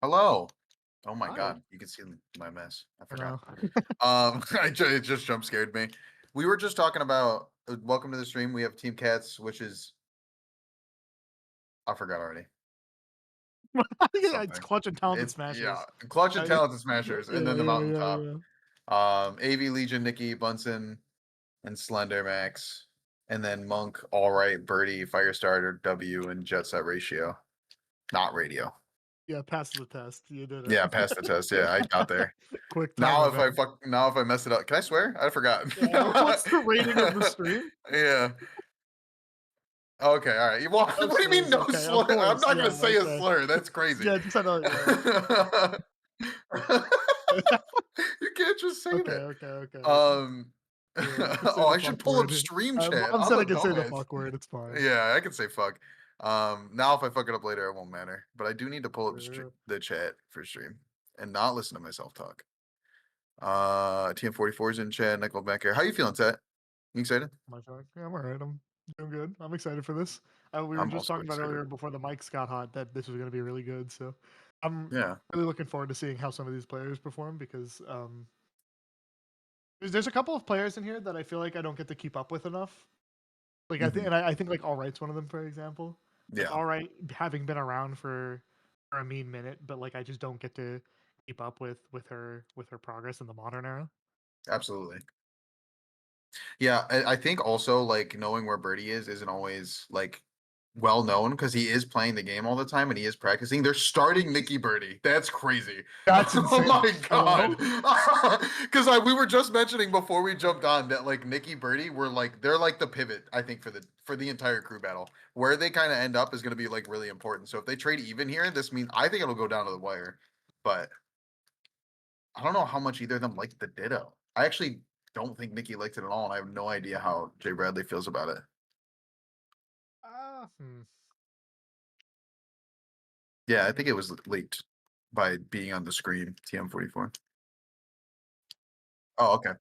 Hello. Oh my Hi. god, you can see my mess. I I forgot. know. It just jump scared me. We were just talking about welcome to the stream. We have Team Cats, which is I forgot already. It's Yeah, it's something. clutch and talented It's yeah, smashers. Clutch and Yeah, Talented Smashers, and then the Mountaintop. yeah. AV Legion, Nikki Bunsen, and Slender Max, and then Monk, All Right, Birdie, Firestarter, W, and Jet Set Ratio. Not radio. Yeah, pass the test. You did Yeah, it. passed the test. Yeah, I got there. Quick time Now if I event. fuck now if I mess it up, can I swear? I forgot. Yeah, what's the rating of the stream? Yeah. Okay, all right. Well, No what do you mean slurs. no Okay, of slur? I'm course. not Yeah, gonna say a okay. slur. That's crazy. Yeah, just had to, You yeah. can't just say Okay, that. okay, okay. Um Yeah, you can say oh, the I should fuck pull up word. stream chat. Mom I'm said a I can say the dumbass. fuck word. It's fine. Yeah, I can say fuck. Now if I fuck it up later, it won't matter. But I do need to pull up Yeah. the chat for stream and not listen to myself talk. TM44 is in chat. Nickelback here. How you feeling, Tat? You excited? My feeling. Yeah, I'm alright. I'm doing good. I'm excited for this. We were I'm just also talking about excited. earlier before the mics got hot that this was going to be really good. So I'm Yeah. really looking forward to seeing how some of these players perform because there's a couple of players in here that I feel like I don't get to keep up with enough. Like I think, Hmm. and I think like All Right's one of them, for example. Like Yeah. All Right having been around for a mean minute, but like I just don't get to keep up with her progress in the modern era. Absolutely. Yeah, I think also like knowing where Birdie is isn't always like well known because he is playing the game all the time and he is practicing. They're starting Mickey Birdie. That's crazy. That's Oh insane. my Hello. god. Because we were just mentioning before we jumped on that like Mickey Birdie were like they're like the pivot, I think, for the entire crew battle. Where they kind of end up is gonna be like really important. So if they trade even here, this means I think it'll go down to the wire. But I don't know how much either of them like the Ditto. I actually don't think Nikki liked it at all, and I have no idea how Jay Bradley feels about it. Hmm. Yeah, I think it was leaked by being on the screen. TM44. Oh, okay.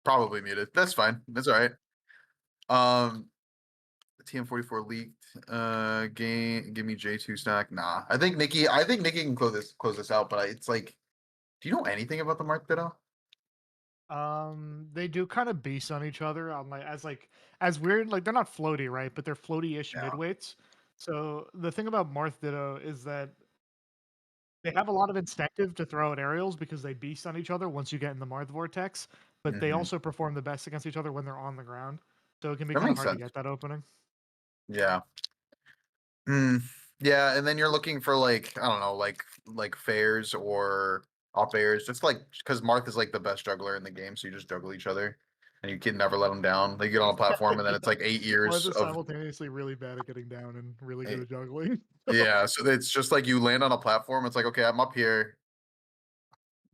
Probably muted. That's fine. That's all right. Um, TM44 leaked. Game. Give me J2 stock. Nah, I think Nikki can close this out. But it's like, do you know anything about the Mark Ditto? They do kind of base on each other on like as weird, like they're not floaty, right? But they're floaty-ish Yeah. midweights. So the thing about Marth Ditto is that they have a lot of incentive to throw at aerials because they beast on each other once you get in the Marth vortex, but they Hmm. also perform the best against each other when they're on the ground. So it can be That kind of makes hard to sense. get that opening. Yeah. Mm, yeah, and then you're looking for like I don't know, like fairs or off airs, just like because Marth is like the best juggler in the game, so you just juggle each other, and you can never let them down. They get on a platform, and then it's Yeah. like eight Marth years is of simultaneously really bad at getting down and really good eh, at juggling. yeah. So it's just like you land on a platform. It's like okay, I'm up here,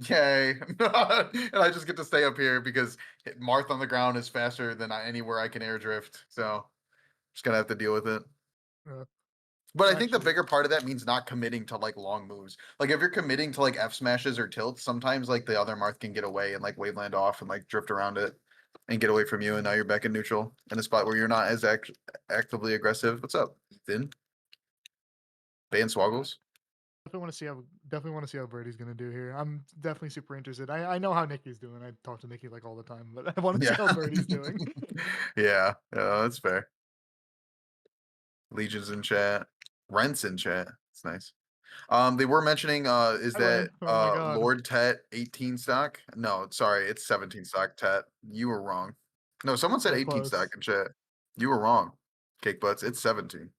yay, and I just get to stay up here because Marth on the ground is faster than anywhere I can air drift. So just gonna have to deal with it. Uh, But I think the actually, bigger part of that means not committing to like long moves. Like if you're committing to like F smashes or tilts, sometimes like the other Marth can get away and like waveland off and like drift around it and get away from you. And now you're back in neutral in a spot where you're not as actively aggressive. What's up, Ethan? Ban Swoggles? definitely want to see how Birdie's gonna do here. I'm definitely super interested. I know how Nikki's doing. I talk to Nikki like all the time, but I want to see Yeah. how Birdie's doing. Yeah. That's fair. Legion's in chat. Rent's in chat. It's nice. They were mentioning is Hi, Ren. that Oh my god. Lord Tet 18 stock? No, sorry, it's 17 stock Tet. You were wrong. No, someone said Yeah, 18 stock close. in chat. You were wrong. Cake butts, it's 17.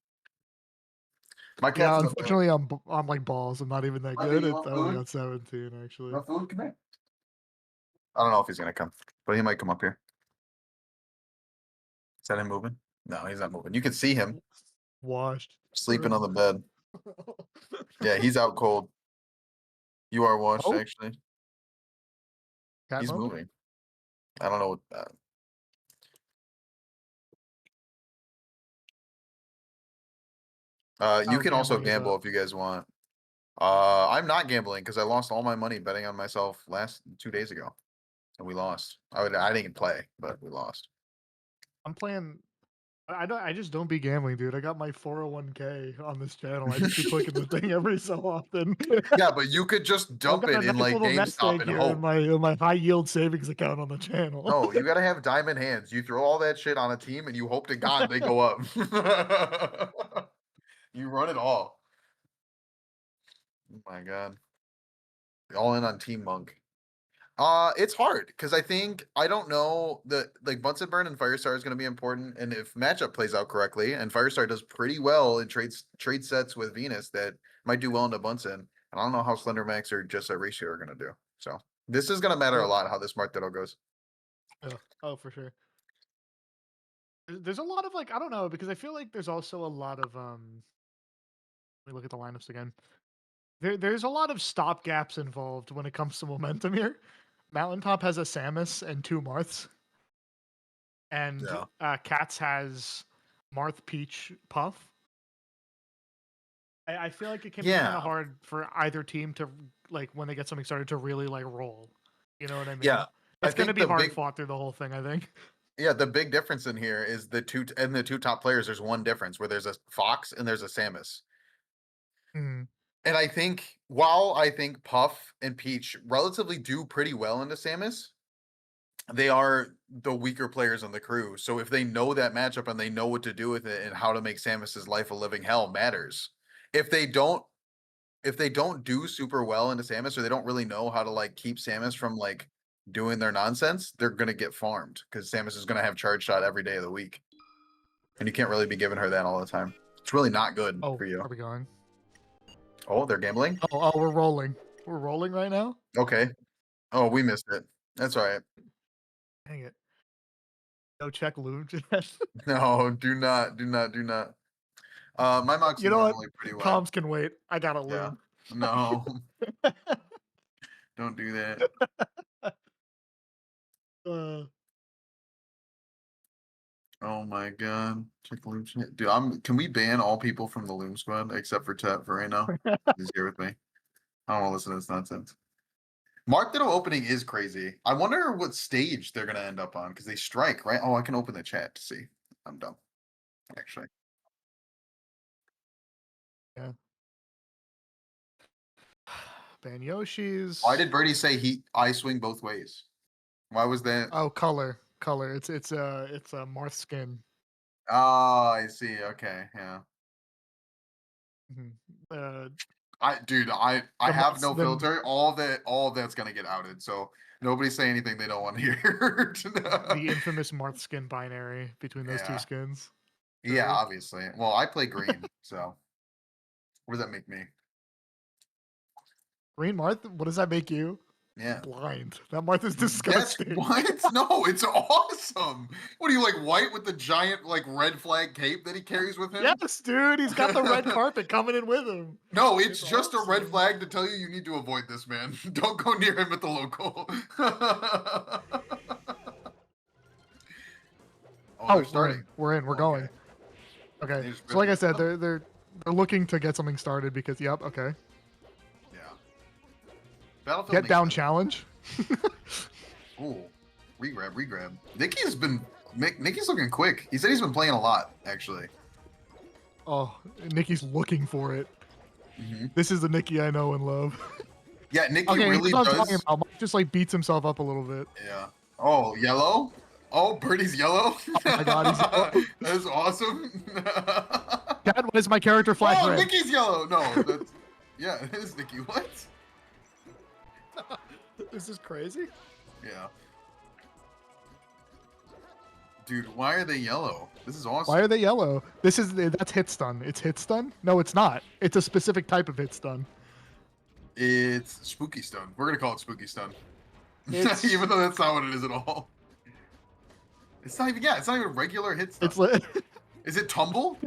My cat's Yeah, in the food. unfortunately, I'm like balls. I'm not even that Buddy, good. you It's want I only food? got 17 You actually. want food? Come here. I don't know if he's gonna come, but he might come up here. Is that him moving? No, he's not moving. You can see him Washed. sleeping on the bed. Yeah, he's out cold. You are washed, Oh, actually. cat He's mode. moving. I don't know what you Oh, can also gambling is gamble up. if you guys want. I'm not gambling because I lost all my money betting on myself last 2 days ago, and we lost. I didn't play, but we lost. I'm playing. I just don't be gambling, dude. I got my 401k on this channel. I just be clicking the thing every so often. Yeah, but you could just I've dump got a it in nice like little nest GameStop egg and here in hope. my high yield savings account on the channel. No, you gotta have diamond hands. You throw all that shit on a team and you hope to God they go up. You run it all. Oh my God. All in on Team Monk. It's hard because I don't know the like Bunsen burn and Firestar is going to be important, and if matchup plays out correctly, and Firestar does pretty well in trade sets with Venus, that might do well into Bunsen. And I don't know how Slender Max or just a ratio are going to do. So this is going to matter a Yeah, lot how this Mark Ditto goes. yeah. Oh, for sure. There's a lot of like I don't know because I feel like there's also a lot of Let me look at the lineups again. There's a lot of stop gaps involved when it comes to momentum here. Mountaintop has a Samus and two Marths, and Yeah. C.A.T.S has Marth, Peach, Puff. I feel like it can be kind Yeah. of hard for either team to like when they get something started to really like roll. You know what I Yeah. mean? I It's going to think be the hard big fought through the whole thing. I think. yeah, the big difference in here is the two top players, there's one difference where there's a Fox and there's a Samus. Mm, And I think while I think Puff and Peach relatively do pretty well into Samus, they are the weaker players on the crew. So if they know that matchup and they know what to do with it and how to make Samus's life a living hell matters. If they don't if they don't do super well into Samus or they don't really know how to like keep Samus from like doing their nonsense, they're gonna get farmed because Samus is gonna have charge shot every day of the week. And you can't really be giving her that all the time. It's really not good oh, for you. are we going? Oh, they're gambling? Oh, we're rolling. We're rolling right now. Okay. Oh, we missed it. That's all right. Dang it! No check loom chat. No, do not, do not, do not. My mock's You know what? normally pretty wide. Comms can wait. I got a Yeah. loom. No, don't do that. uh, Oh my God. Check the Loom chat. Dude, can we ban all people from the Loom squad except for Tet for right now? He's here with me. I don't want to listen to this nonsense. Mark Ditto opening is crazy. I wonder what stage they're gonna end up on because they strike, right? Oh, I can open the chat to see. I'm dumb. Actually. yeah. Ban Why Yoshi's. did Birdie say I swing both ways? Why was that? Oh, color. It's a Marth skin. Oh, I see. Okay, yeah. Mhm. Uh, I the have Marths, no filter. All of that's gonna get outed. So nobody say anything they don't want to hear. the infamous Marth skin binary between those two Yeah. skins. Yeah, True. obviously. Well, I play green, so what does that make me? Green Marth. What does that make you? Yeah. Blind. That Marth is That's disgusting. what? No, it's awesome. What are you like white with the giant like red flag cape that he carries with him? Yes, dude. He's got the red carpet coming in with him. No, it's It's just a red awesome. flag to tell you need to avoid this man. Don't go near him at the local. Oh, they're Oh, we're in. starting. We're in. We're Okay. going. Okay. They just So like ripped I it. said, Oh, they're looking to get something started because yep. Okay. yeah. Battlefield Get makes down sense. challenge. Ooh. Regrab. Nikki's looking quick. He said he's been playing a lot, actually. Oh, Nikki's looking for it. Mhm. This is the Nikki I know and love. Yeah, Nikki Okay, really here's what I'm talking does. about. Mark just like beats himself up a little bit. Yeah. Oh, yellow? Oh, Birdie's yellow? Oh my god, he's yellow. That's awesome. Dad, what is my character flag Oh, red? Nikki's yellow. No, that's yeah, it is Nikki. What? This is crazy. Yeah. Dude, why are they yellow? This is awesome. Why are they yellow? That's hit stun. It's hit stun? No, it's not. It's a specific type of hit stun. It's spooky stun. We're gonna call it spooky stun. It's Even though that's not what it is at all. It's not even regular hit stun. it's li- Is it tumble?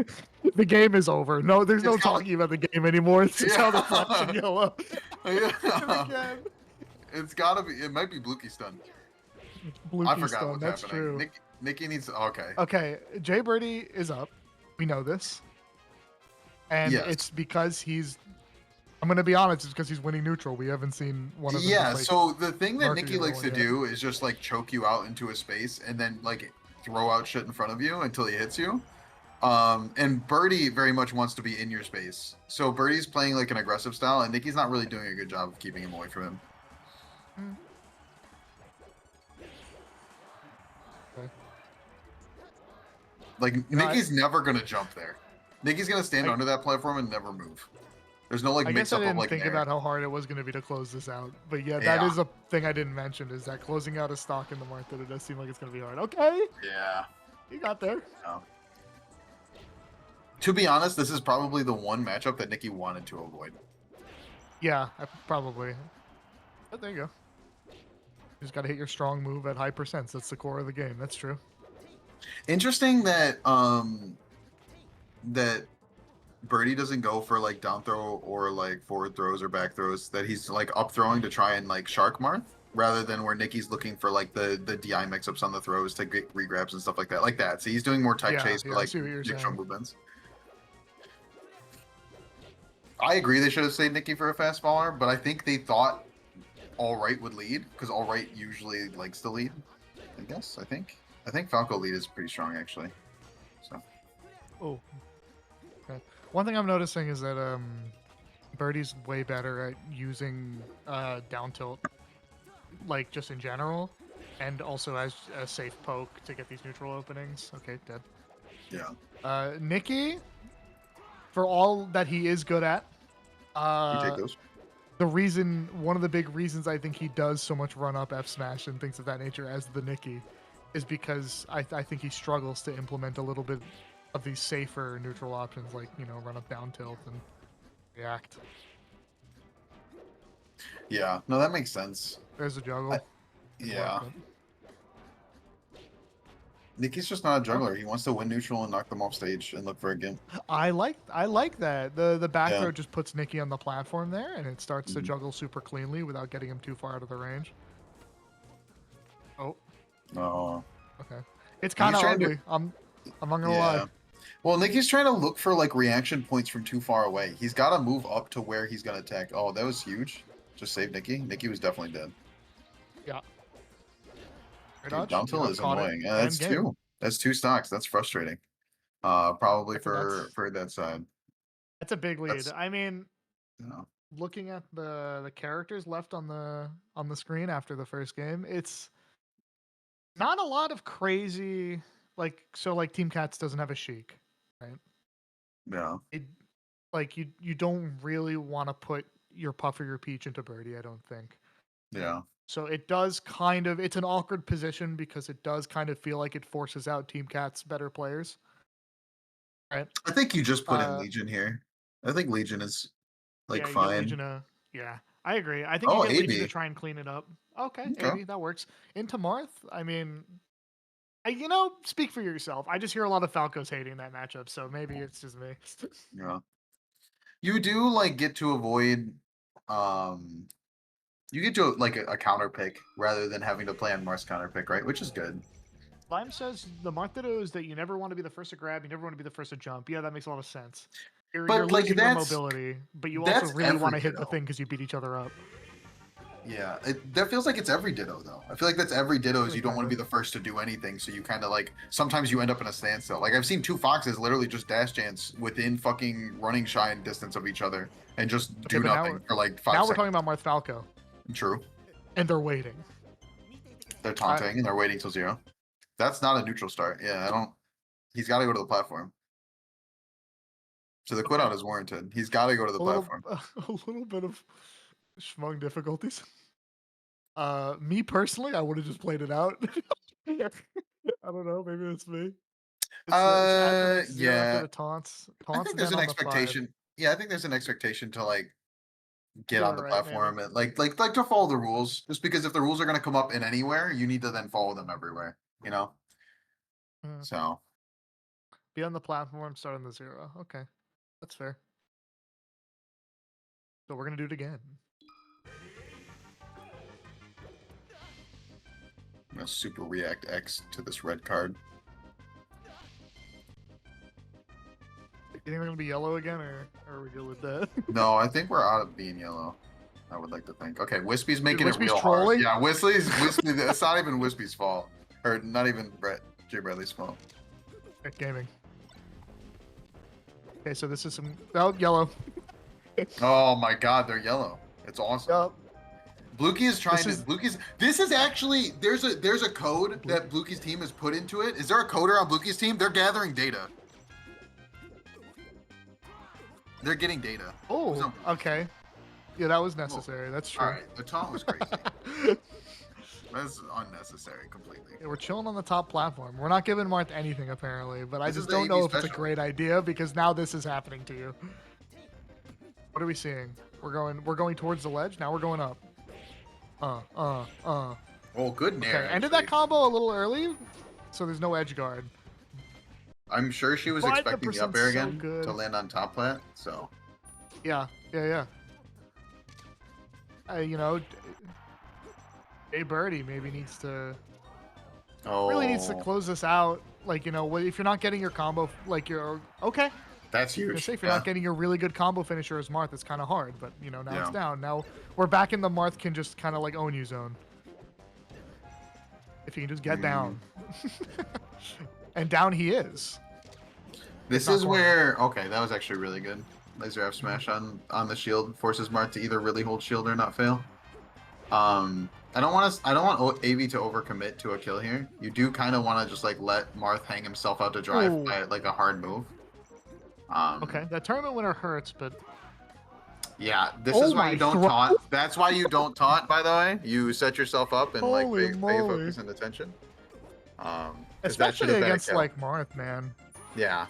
the game is over. No, there's no It's got- talking about the game anymore. It's just how they're flashing Yeah. yellow. Yeah. Again. It's gotta be. It might be Blukey stun. Blue I key forgot stun. what's That's happening. true. Nikki needs. Okay. Okay, Jay Birdie is up. We know this, and Yes. it's because he's. I'm gonna be honest. It's because he's winning neutral. We haven't seen one of them. Yeah. Just, like, So the thing that market Nikki your likes own to yet. do is just like choke you out into a space and then like throw out shit in front of you until he hits you. And Birdie very much wants to be in your space. So Birdie's playing like an aggressive style, and Nicky's not really doing a good job of keeping him away from him. Mm. Okay. Like No, Nicky's never gonna jump there. Nicky's gonna stand I- under that platform and never move. There's no like I mix guess I up of didn't like think an air. about how hard it was going to be to close this out. But yeah, that Yeah. is a thing I didn't mention, is that closing out a stock in the market, it does seem like it's going to be hard. Okay, Yeah. you got there. No. To be honest, this is probably the one matchup that Nicky wanted to avoid. Yeah, probably. But there you go. You just got to hit your strong move at high percents. That's the core of the game. That's true. Interesting that that Birdie doesn't go for like down throw or like forward throws or back throws, that he's like up throwing to try and like shark Marth, rather than where Nicky's looking for like the DI mix-ups on the throws to get regrabs and stuff like that. So he's doing more tech chase Yeah, for I like see what you're extra saying. movements. I agree they should have saved Nicky for a fast faller, but I think they thought All Right would lead, because All Right usually likes to lead. I think Falco lead is pretty strong actually. So Oh. Okay. One thing I'm noticing is that Birdie's way better at using down tilt, like just in general, and also as a safe poke to get these neutral openings. Okay, dead. yeah, Nicky, for all that he is good at, you take those. one of the big reasons I think he does so much run up F smash and things of that nature as the Nicky is because I think he struggles to implement a little bit of these safer neutral options, like, you know, run up down tilt and react. Yeah, no, that makes sense. There's a juggle. Yeah. Nicky's just not a juggler. He wants to win neutral and knock them off stage and look for a game. I like that. The back Yeah. throw just puts Nicky on the platform there, and it starts to Mhm. juggle super cleanly without getting him too far out of the range. Oh, Oh. okay. It's kind of trying to- ugly. I'm not gonna lie. Well, Nicky's trying to look for like reaction points from too far away. He's got to move up to where he's gonna attack. Oh, that was huge. Just save Nicky. Nicky was definitely dead. Yeah. Dude, down tilt is Caught it, annoying. and That's game. two. That's two stocks. That's frustrating. Probably That's- for that side. That's a big lead. That's- I mean, No. looking at the characters left on the screen after the first game, it's not a lot of crazy, like, so like Team C.A.T.S doesn't have a Sheik, right? Yeah. It, like, you don't really want to put your Puff or your Peach into Birdie, I don't think. Yeah. So it does kind of, it's an awkward position because it does kind of feel like it forces out Team C.A.T.S better players. Right? I think you just put in Uh, Legion here. I think Legion is like yeah, you get fine. Legion yeah, I agree. I think Oh, you get Legion to AB. try and clean it up. Okay, Okay. AB, that works. Into Marth, I mean, speak for yourself. I just hear a lot of Falcos hating that matchup, so maybe it's just me. Yeah. You do like get to avoid you get to like a counter pick rather than having to play on Mars counter pick, right? Which is good. Lime says the Martha is that you never want to be the first to grab, you never want to be the first to jump. Yeah, that makes a lot of sense. You're But, like, losing your that's- mobility, but you that's also really want to every hit the Ditto. thing because you beat each other up. Yeah, that feels like it's every Ditto though. I feel like that's every Ditto is Really you don't want to be kinda. the first to do anything, so you kind of like sometimes you end up in a standstill. Like I've seen two Foxes literally just dash dance within fucking running shine distance of each other and just Okay, do but now nothing we're- for like 5 Now we're seconds. talking about Marth Falco, True. and they're waiting. They're taunting and they're waiting till 0. That's not a neutral start. Yeah, I don't. He's got to go to the platform. So the quit out is warranted. He's got to go to the platform. A little bit of schmung difficulties. Me personally, I would have just played it out. I don't know. Maybe it's me. It's after the 0 after Yeah. the taunts. I Taunts. think there's then an on the 5. expectation. Yeah, I think there's an expectation to like get You're on the right, platform maybe. and like to follow the rules. Just because if the rules are going to come up in anywhere, you need to then follow them everywhere. You know. Mm. So Be on the platform, start on the 0. Okay, that's fair. So we're gonna do it again. I'm gonna super react X to this red card. You think we're gonna be yellow again, or are we good with that? No, I think we're out of being yellow. I would like to think. Okay, Wispy's making Wispy's it real trolling? hard. Yeah, Wispy. It's not even Wispy's fault, or not even Brett. Jay Bradley's fault. Gaming. Okay, so this is some yellow. Oh my god, they're yellow. It's awesome. Yup. Blukey is trying This to. Blukey's. This is actually there's a code that Blukey's team has put into it. Is there a coder on Blukey's team? They're gathering data. They're getting data. Oh, okay. Yeah, that was necessary. That's true. All right, the taunt was crazy. That's unnecessary completely. Yeah, we're chilling on the top platform. We're not giving Marth anything apparently, but I This is just the don't AV know if it's a special. great idea because now this is happening to you. What are we seeing? We're going towards the ledge. Now we're going up. Oh, good nair. Okay, ended that actually. combo a little early, so there's no edge guard. I'm sure she was But the expecting the up percent's air so again good. to land on top plat. So Yeah. You know, a birdie maybe needs to really needs to close this out. Like, you know, if you're not getting your combo, like you're okay. that's I was gonna huge. say, if you're not getting your really good combo finisher as Marth, it's kind of hard. But you know, now it's Yeah. down. Now we're back in the Marth can just kind of like own you zone. If he can just get down, and down he is. This not is corner. where okay, that was actually really good. Laser F smash on the shield forces Marth to either really hold shield or not fail. I don't want AV to overcommit to a kill here. You do kind of want to just like let Marth hang himself out to dry Ooh. by like a hard move. Okay, that tournament winner hurts, but yeah, this Oh is why my you don't thro- taunt. That's why you don't taunt. By the way, you set yourself up and like Holy pay moly. focus and attention. 'Cause that should especially have been a against kill. like Marth, man. Yeah.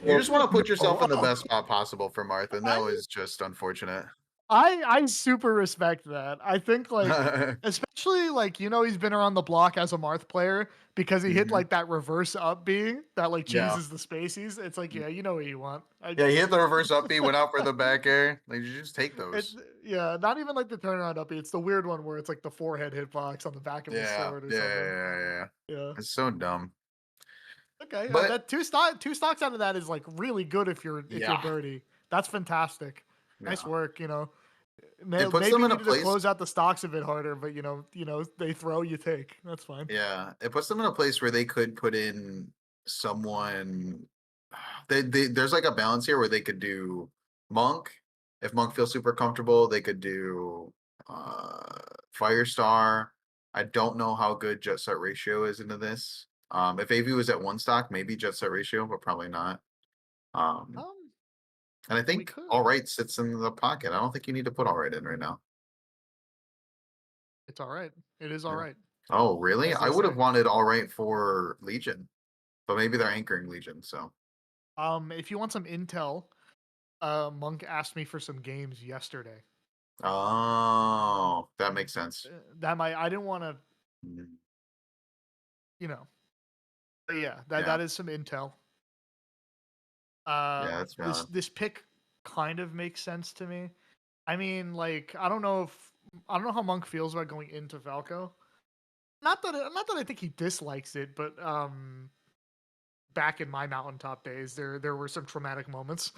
You just want to put yourself in the best spot possible for Marth, and that was just unfortunate. I super respect that. I think like especially like you know he's been around the block as a Marth player because he hit Mhm. like that reverse up being that like Yeah. cheeses the spacies. It's like yeah, you know what you want. Yeah, he hit the reverse up B, went out for the back air. Like, you just take It's those. yeah, not even like the turnaround up. It's the weird one where it's like the forehead hitbox on the back of his Yeah, sword or yeah, something. yeah, yeah. Yeah. It's so dumb. Okay. But That two stocks out of that is like really good if you're yeah, birdie. That's fantastic. Nice yeah. work. You know. It puts Maybe them you in a needed to place. close out the stocks a bit harder, but you know, they throw, you take. That's fine. Yeah, it puts them in a place where they could put in someone. There's like a balance here where they could do Monk. If Monk feels super comfortable, they could do Firestar. I don't know how good Jet Set Ratio is into this. If AV was at one stock, maybe Jet Set Ratio, but probably not. Um, Um, and I we think could. All Right sits in the pocket. I don't think you need to put All Right in right now. It's all right. It is all Yeah. right. Oh, really? As I they would have say. wanted All Right for Legion, but maybe they're anchoring Legion. So If you want some intel, Monk asked me for some games yesterday. oh, that makes sense. I didn't want to, Mhm. you know. But yeah, Yeah, that is some intel. yeah, that's valid. This pick kind of makes sense to me. I mean, like, I don't know how Monk feels about going into Falco. Not that I think he dislikes it, but back in my Mountaintop days, there were some traumatic moments.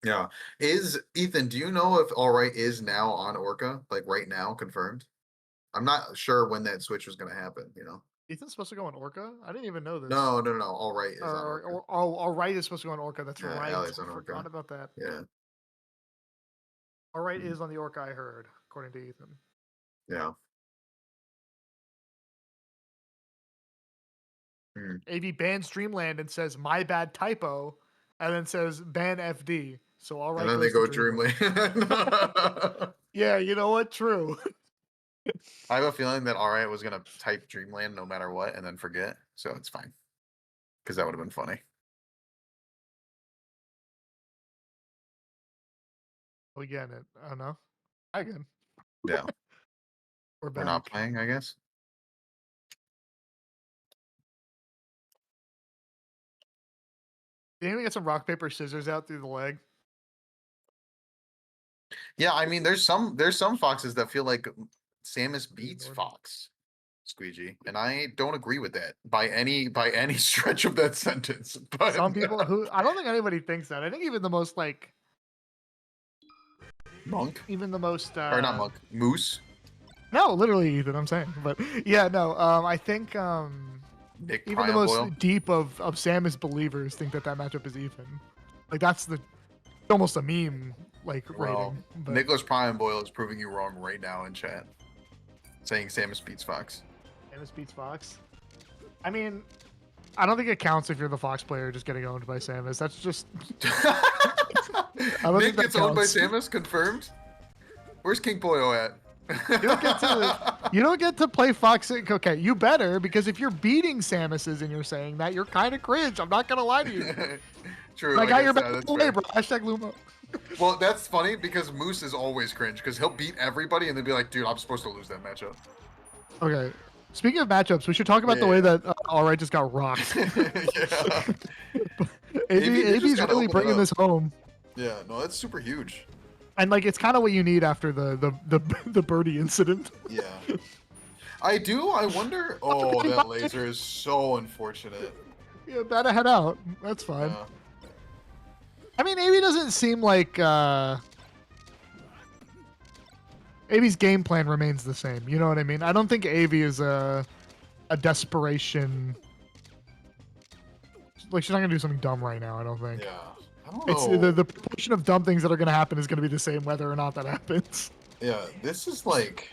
Yeah. Is Ethan, do you know if All Right is now on Orca? Like right now, confirmed? I'm not sure when that switch was gonna happen, you know. Ethan's supposed to go on Orca? I didn't even know this. No. All Right is on Orca. All right is supposed to go on Orca. That's Yeah, right. Allie's I on forgot Orca. about that. Yeah. All right Mhm. is on the Orca. I heard, according to Ethan. Yeah. Mm. AV bans Dreamland and says my bad typo, and then says ban FD. So all And right then they goes to go Dreamland. Dreamland. Yeah, you know what? True. I have a feeling that All Right was gonna type Dreamland no matter what and then forget, so it's fine. Because that would have been funny. We get it. Oh no. Again. Yeah. We're We're not back. playing, I guess. Didn't we get some rock paper scissors out through the leg? Yeah, I mean, there's some foxes that feel like Samus beats Ignored. Fox Squeegee, and I don't agree with that by any stretch of that sentence. But Some people who I don't think anybody thinks that. I think even the most like Monk even the most or not Monk, Moose. no, literally Ethan, I'm saying. But yeah, no, I think Nick even the Prime Boyle. most deep of Samus believers think that matchup is even. Like that's almost a meme like Well, rating. But Nicholas Prime Boyle is proving you wrong right now in chat, saying Samus beats Fox. Samus beats Fox. I mean, I don't think it counts if you're the Fox player just getting owned by Samus. That's just I don't think Nick that gets owned by counts. Samus, confirmed. Where's King Boyo at? You don't get to play Fox. Okay, you better, because if you're beating Samus's and you're saying that, you're kind of cringe. I'm not gonna lie to you. True, I got guess your back that's away, fair. bro. Hashtag Lumo. Well, that's funny because Moose is always cringe because he'll beat everybody and then be like, dude, I'm supposed to lose that matchup. Okay. Speaking of matchups, we should talk about the way that All Right just got rocked. Yeah. AB's really bringing this home. Yeah, no, that's super huge. And like it's kind of what you need after the birdie incident. Yeah. I wonder. Oh, that laser is so unfortunate. Yeah, better head out. That's fine. Yeah. I mean, AB doesn't seem like AB's game plan remains the same. You know what I mean? I don't think AB is a desperation. Like she's not gonna do something dumb right now. I don't think. Yeah. I don't know. It's the proportion of dumb things that are gonna happen is gonna be the same whether or not that happens. Yeah. This is like.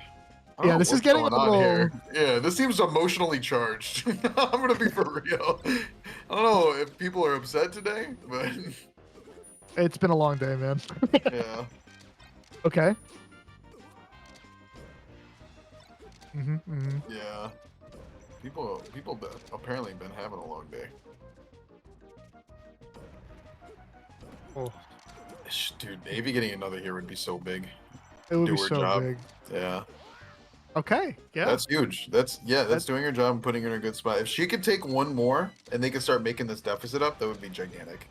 Yeah, this is getting a little. Here. Yeah, this seems emotionally charged. I'm gonna be for real. I don't know if people are upset today, but it's been a long day, man. yeah. Okay. Yeah. People apparently been having a long day. Oh. Dude, Navy getting another here would be so big. It would be so big. Yeah. Okay. Yeah. That's huge. That's doing her job and putting her in a good spot. If she could take one more and they could start making this deficit up, that would be gigantic.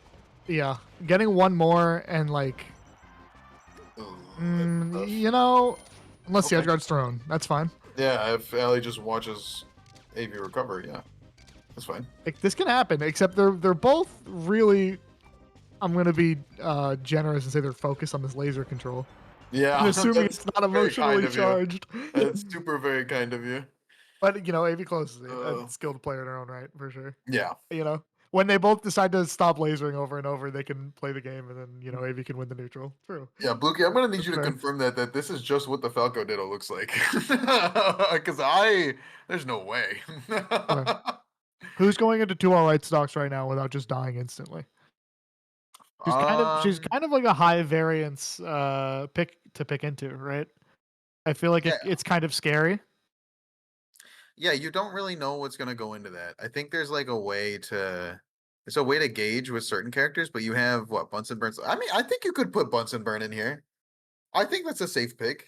Yeah. Getting one more and like you know, unless the edge guard's thrown. That's fine. Yeah, if Allie just watches AV recover, yeah. That's fine. Like, this can happen, except they're both really I'm gonna be generous and say they're focused on this laser control. Yeah, I'm assuming it's not emotionally charged. That's super very kind of you. But you know, AV closes it. A skilled player in their own right, for sure. Yeah. You know, when they both decide to stop lasering over and over, they can play the game, and then you know, AV can win the neutral. True. Yeah, Blukey, I'm gonna need you to confirm that this is just what the Falco Ditto looks like, because there's no way. Okay. Who's going into 2 all right stocks right now without just dying instantly? She's kind of like a high variance pick to pick into, right? I feel like it's kind of scary. Yeah, you don't really know what's gonna go into that. I think there's like a way to it's a way to gauge with certain characters, but you have what Bunsen Burns. I mean, I think you could put Bunsen Burn in here. I think that's a safe pick.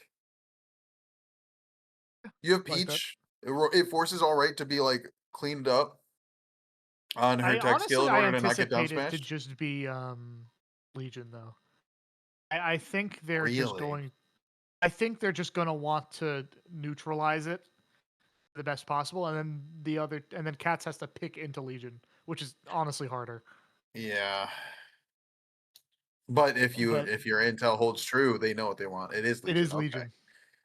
You have Peach. It forces All Right to be like cleaned up on her tech skill in order to not get down smashed. To just be Legion though. I think they're just going. I think they're just going to want to neutralize it the best possible, and then C.A.T.S has to pick into Legion, which is honestly harder. Yeah. But if your intel holds true, they know what they want. It is Legion. It is Legion. Okay.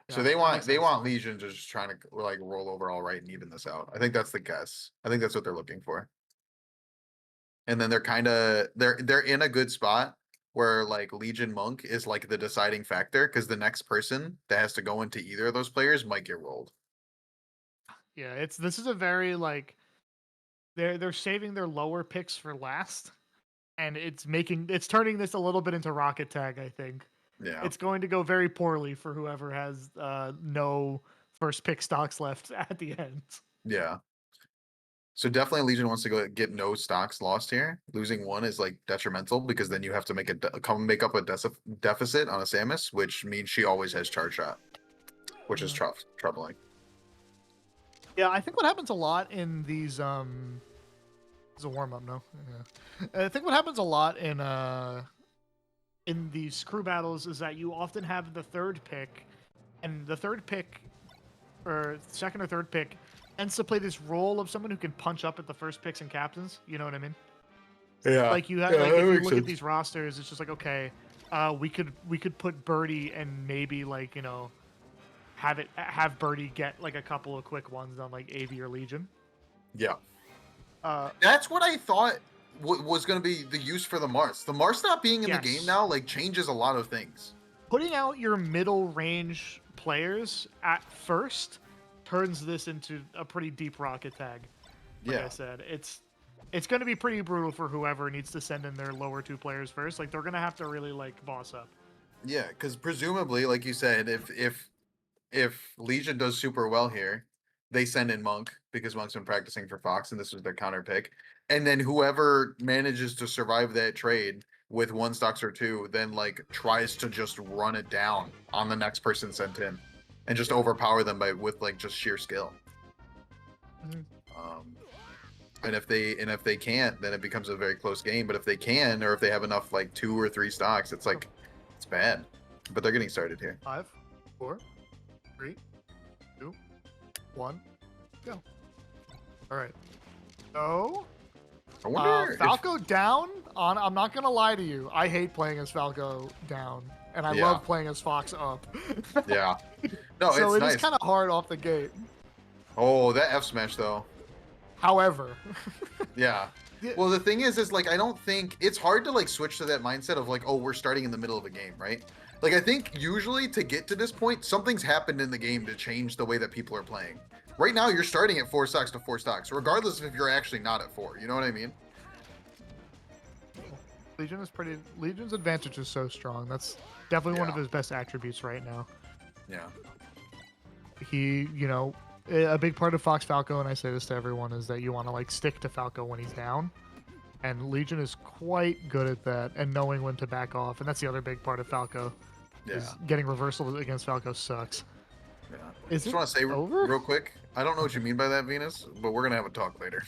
So they want Legion just trying to like roll over All Right and even this out. I think that's the guess. I think that's what they're looking for. And then they're in a good spot where like Legion Monk is like the deciding factor because the next person that has to go into either of those players might get rolled. Yeah, this is a very like they're saving their lower picks for last, and it's turning this a little bit into Rocket Tag, I think. Yeah. It's going to go very poorly for whoever has no first pick stocks left at the end. Yeah. So definitely Legion wants to go get no stocks lost here. Losing one is like detrimental because then you have to make up a deficit on a Samus, which means she always has charge shot, which is troubling. Yeah, I think what happens a lot in these it's a warm up, no? Yeah. I think what happens a lot in these crew battles is that you often have the third pick, and the third pick or second or third pick ends to play this role of someone who can punch up at the first picks and captains. You know what I mean? Yeah. Like you have, like if you look at these rosters, it's just like, okay, we could put Birdie and maybe like, you know, have Birdie get like a couple of quick ones on like AV or Legion. Yeah. That's what I thought was going to be the use for the Mars. The Mars not being in the game Yes. now like changes a lot of things. Putting out your middle range players at first turns this into a pretty deep rocket tag. Like I Yeah. said, it's going to be pretty brutal for whoever needs to send in their lower two players first. Like they're going to have to really like boss up. Yeah, because presumably, like you said, if Legion does super well here, they send in Monk because Monk's been practicing for Fox, and this was their counter pick. And then whoever manages to survive that trade with one stocks or two, then like tries to just run it down on the next person sent in, and just overpower them with like just sheer skill. Mhm. And if they can't, then it becomes a very close game. But if they can, or if they have enough like 2 or 3 stocks, it's like it's bad. But they're getting started here. 5, 4, 3, 2, 1, go. All right. So, I wonder if, Falco down. I'm not gonna lie to you. I hate playing as Falco down, and I Yeah. love playing as Fox up. yeah. No, So it's it nice. is kind of hard off the gate. Oh, that F smash though. However, Yeah. Yeah. Well, the thing is like I don't think it's hard to like switch to that mindset of like, oh, we're starting in the middle of a game, right? Like I think usually to get to this point, something's happened in the game to change the way that people are playing. Right now, you're starting at 4 stocks to 4 stocks, regardless of if you're actually not at 4. You know what I mean? Legion's advantage is so strong. That's definitely one of Yeah. his best attributes right now. Yeah. He, a big part of Fox Falco, and I say this to everyone, is that you want to like stick to Falco when he's down. And Legion is quite good at that and knowing when to back off. And that's the other big part of Falco. Yeah. Is getting reversal against Falco sucks. Yeah. Is Just it want to say over? real quick, I don't know what you mean by that, Venus, but we're gonna have a talk later.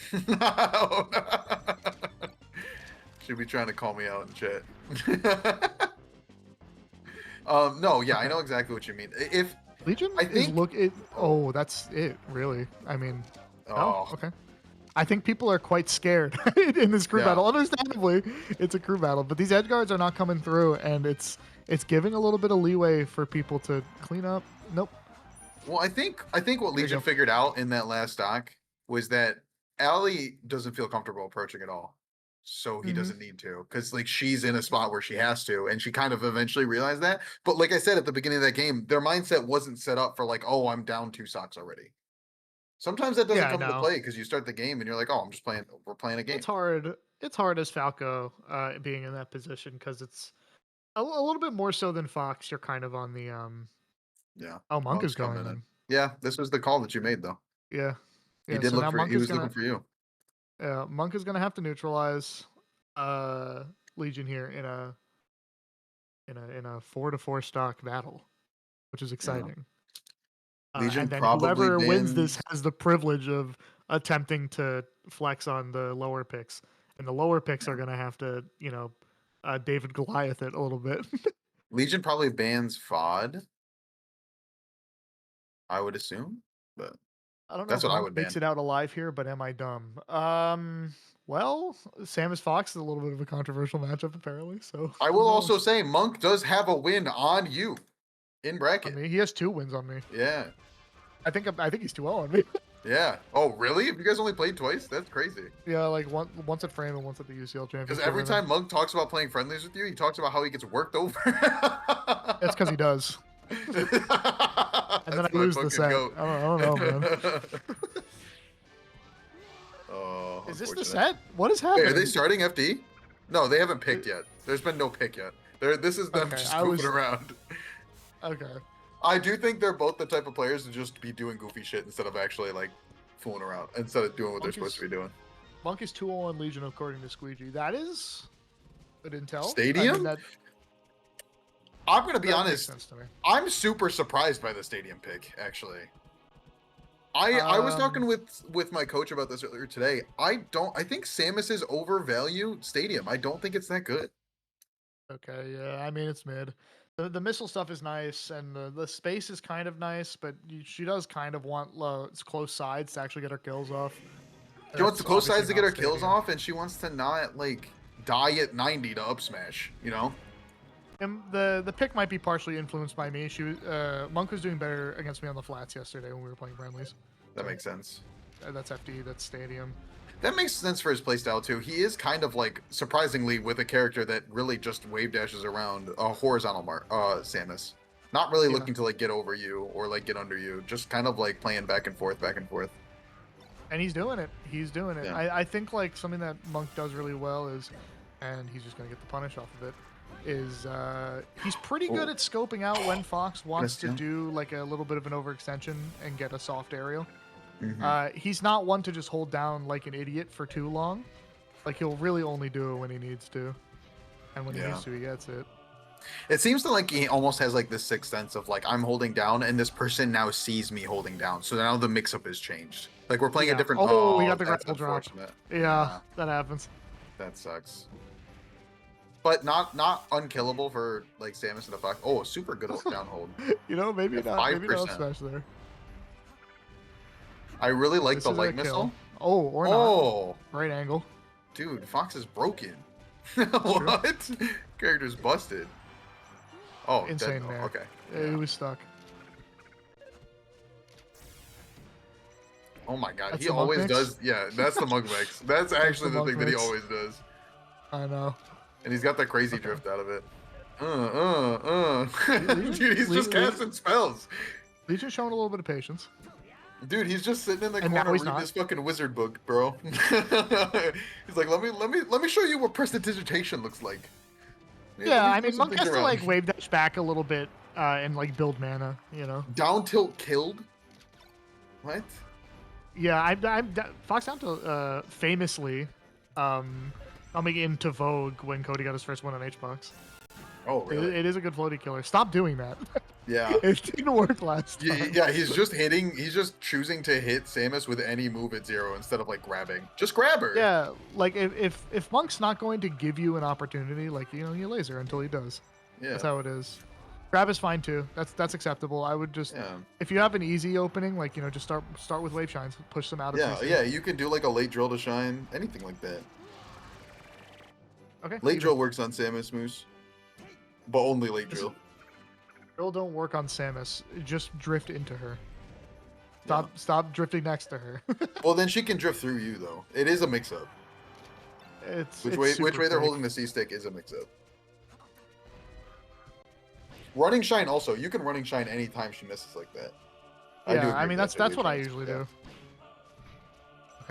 Should be trying to call me out in chat. No, yeah, I know exactly what you mean. If Legion I is think- oh, that's it, really. I mean, oh, okay. I think people are quite scared in this crew Yeah. battle. Understandably, it's a crew battle, but these edge guards are not coming through, and it's giving a little bit of leeway for people to clean up. Nope. well, I think what you Legion go. figured out in that last stock was that Allie doesn't feel comfortable approaching at all. So he Mhm. doesn't need to, because like she's in a spot where she has to, and she kind of eventually realized that. But like I said at the beginning of that game, their mindset wasn't set up for like, oh, I'm down 2 stocks already. Sometimes that doesn't Yeah, I come into know. play because you start the game and you're like, oh, I'm just playing. We're playing a game. It's hard. It's hard as Falco being in that position because it's a little bit more so than Fox. You're kind of on the Yeah. Oh, Monk Monk's is going coming in. in. Yeah, this was the call that you made though. Yeah. He Yeah. did So look now for. Monk He is was gonna looking for you. Monk is gonna have to neutralize Legion here in a 4-4 stock battle, which is exciting. Legion And then probably whoever wins this bans. has the privilege of attempting to flex on the lower picks, and the lower picks are gonna have to, David Goliath it a little bit. Legion probably bans FOD. I would assume, but I don't know that's if what I Monk would makes ban. it out alive here, but am I dumb? Well, Samus Fox is a little bit of a controversial matchup apparently. So I who will also knows? say Monk does have a win on you in on bracket. me. He has 2 wins on me. Yeah. I think he's 2-0 on me. Yeah. Oh, really? Have you guys only played twice? That's crazy. Yeah, like once at Frame and once at the UCL Championship. Because every time Monk talks about playing friendlies with you, he talks about how he gets worked over. That's because he does. And And then I lose the set. I don't know, man. Oh, Is this the unfortunate. set? What is Wait, happening? are they starting FD? No, they haven't picked yet. There's been no pick yet. This is them Okay, just I goofing was- around. Okay. I do think they're both the type of players to just be doing goofy shit instead of actually like fooling around, instead of doing what they're Monk supposed is- to be doing. Monk is 2-0 on Legion according to Squeegee. That is good intel. I Stadium? mean, that I'm gonna be makes honest. sense to me. I'm super surprised by the stadium pick. Actually, I was talking with my coach about this earlier today. I think Samus is overvalued stadium. I don't think it's that good. Okay, yeah. I mean, it's mid. The missile stuff is nice, and the space is kind of nice, but she does kind of want close sides to actually get her kills off. She wants the That's close sides obviously to get her not kills Stadium. off, and she wants to not like die at 90 to up smash. You know? And the pick might be partially influenced by me. Monk was doing better against me on the flats yesterday when we were playing friendlies. That makes sense. That's FD. That's Stadium. That makes sense for his playstyle too. He is kind of like surprisingly with a character that really just wave dashes around a horizontal Samus. Not really Yeah. looking to like get over you or like get under you, just kind of like playing back and forth, back and forth. And he's doing it. He's doing it. Yeah. I think like something that Monk does really well is, and he's just gonna get the punish off of it, is he's pretty good Oh, at scoping out when Fox wants missed to you. do like a little bit of an overextension and get a soft aerial. Hmm. He's not one to just hold down like an idiot for too long. Like he'll really only do it when he needs to, and when he Yeah. needs to, he gets it. It seems to like he almost has like this sixth sense of like I'm holding down and this person now sees me holding down. So now the mix up has changed. Like we're playing a Yeah. different. Oh, he Oh, got the that's grapple drop. unfortunate. Yeah, Yeah, that happens. that sucks. But not unkillable for like Samus and the Fox. Oh, super good down hold You know, maybe at not. five Maybe not percent. smash there. I really like This the is a light kill. missile. Oh, or not. Oh, Right angle. dude, Fox is broken. That's true. What? Character's busted. Oh, dead Insane no. there. Okay. He Yeah. was stuck. Oh my god, That's he the monk always mix. does. Yeah, that's the mug mix. That's That's the actually the monk thing that he mix. always does. I know. And he's got that crazy Okay. drift out of it. Legion, Dude, he's just casting spells. Legion showing a little bit of patience, Dude, he's just sitting in the and now corner he's reading not. his fucking wizard book, bro. He's like, let me show you what prestidigitation looks like. Yeah, let Yeah, me I throw mean, some Monk things has to around. like wave dash back a little bit and like build mana. You know. Down tilt killed. What? Yeah, Fox down to famously coming into vogue when Cody got his first win on HBox. Oh, really? It is a good floaty killer. Stop doing that. Yeah. It didn't work last time. Yeah, he's just hitting. He's just choosing to hit Samus with any move at zero instead of like grabbing. Just grab her. Yeah, like if Monk's not going to give you an opportunity, like you laser until he does. That's Yeah. how it is. Grab is fine too. That's acceptable. I would just Yeah. if you have an easy opening, like just start with wave shines, push them out of Yeah. CC. Yeah. You can do like a late drill to shine, anything like that. Okay. Late Even. drill works on Samus Moose, but only late drill. Drill don't work on Samus. Just drift into her. Yeah. Stop drifting next to her. Well, then she can drift through you though. It is a mix up. it's Which super way they're fake. holding the C stick is a mix up. Running shine also. You can running shine anytime she misses like that. I do Yeah, agree I mean with that that's too, what I Chance. usually Yeah. do.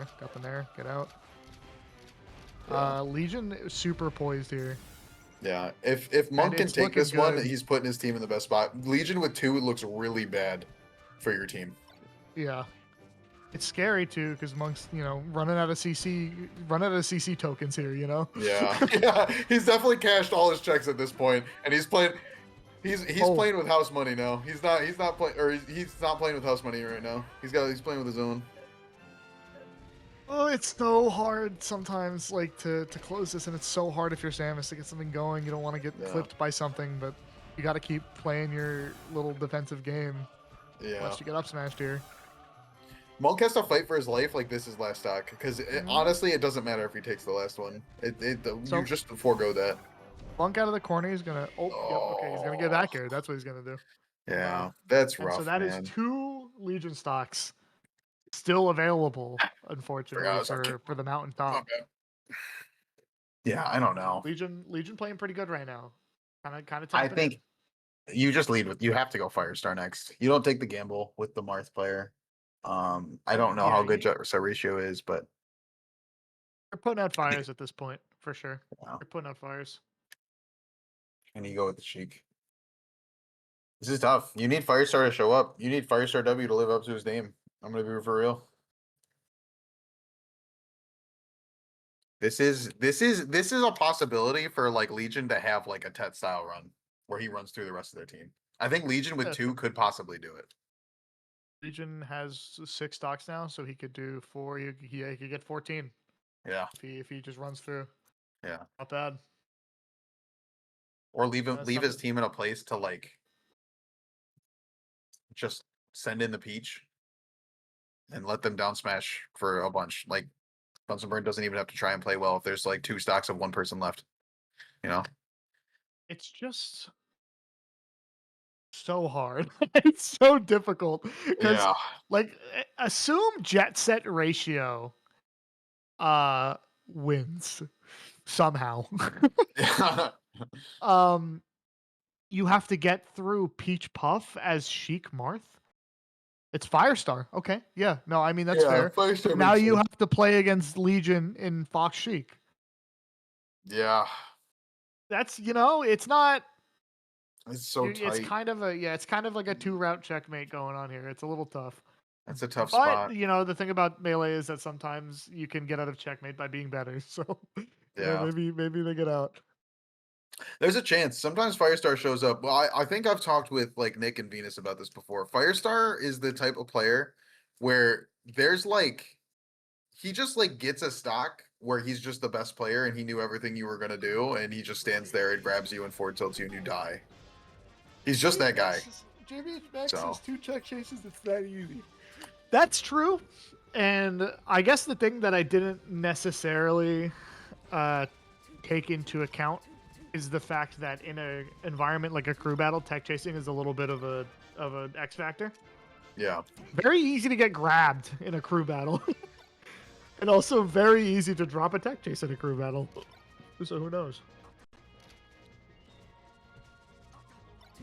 Okay, got them there. Get out. Yeah. Legion is super poised here. Yeah, if Monk can it's take looking this one, good. he's putting his team in the best spot. Legion with 2 looks really bad for your team. Yeah. It's scary too because Monk's, running out of CC tokens here, Yeah, yeah, he's definitely cashed all his checks at this point, and he's playing. He's Oh. playing with house money now. He's not playing, or he's not playing with house money right now. He's playing with his own. Oh, it's so hard sometimes, like to close this, and it's so hard if you're Samus to get something going. You don't want to get Yeah. clipped by something, but you got to keep playing your little defensive game. Yeah, Unless you get up smashed here. Monk has to fight for his life like this is last stock because Mhm. honestly, it doesn't matter if he takes the last one. So You just forego that. Monk out of the corner. He's gonna. Oh, yep. Okay, he's gonna get back Oh, here. That's what he's gonna do. yeah, that's And so rough, that is man. 2 Legion stocks still available, Forgot I unfortunately, was on kick. for the My Mountaintop. bad. Yeah, I don't know. Legion playing pretty good right now. Kind of I tapping in. think you just lead with you have to go Firestar next. You don't take the gamble with the Marth player. I don't know Yeah, how good Sarisho is, but you're putting out I think fires at this point for sure. wow. You're putting out fires. And you go with the Sheik. This is tough. You need Firestar to show up. You need Firestar W to live up to his name. I'm gonna be for real. This is a possibility for like Legion to have like a Tet style run where he runs through the rest of their team. I think Legion with Yeah. 2 could possibly do it. Legion has 6 stocks now, so he could do 4. He could get 14 Yeah, if he just runs through. yeah. Not bad. Or leave That's his something. team in a place to like just send in the Peach and let them down smash for a bunch. Like Bunsen Burn doesn't even have to try and play well if there's like 2 stocks of one person left. You know? It's just so hard. It's so difficult because, Yeah. like, assume jet set ratio wins somehow. Yeah. um, you have to get through Peach Puff as Sheik Marth. It's Firestar. Okay, yeah, no, I mean that's Yeah, fair. Firestar Now makes you sense. have to play against Legion in Fox Sheik. Yeah. That's it's not. It's so It's tight. kind of a yeah, it's kind of like a two route checkmate going on here. It's a little tough. That's a tough But spot. the thing about melee is that sometimes you can get out of checkmate by being better. So Yeah. maybe they get out. There's a chance. Sometimes Firestar shows up. Well, I think I've talked with like Nick and Venus about this before. Firestar is the type of player where there's like he just like gets a stock where he's just the best player and he knew everything you were gonna do, and he just stands there and grabs you and forward tilts you and you die. He's just that guy. JBH Max So has 2 check chases. It's that easy. That's true. And I guess the thing that I didn't necessarily uh, take into account is the fact that in a environment like a crew battle, tech chasing is a little bit of an X factor. yeah. Very easy to get grabbed in a crew battle, and also very easy to drop a tech chase in a crew battle. So who knows?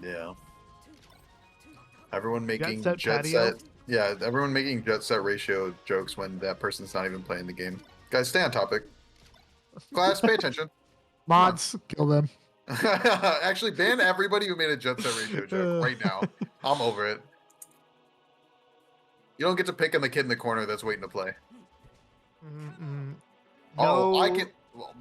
Yeah. Everyone Jet making set jet patio. set. Yeah, everyone making jet set ratio jokes when that person's not even playing the game. Guys, stay on topic. Class, pay attention. Come on. Mods, kill them. Actually, ban everybody who made a jet set ratio joke right now. I'm over it. You don't get to pick on the kid in the corner that's waiting to play. Mm-mm. Oh, I No, can. Well,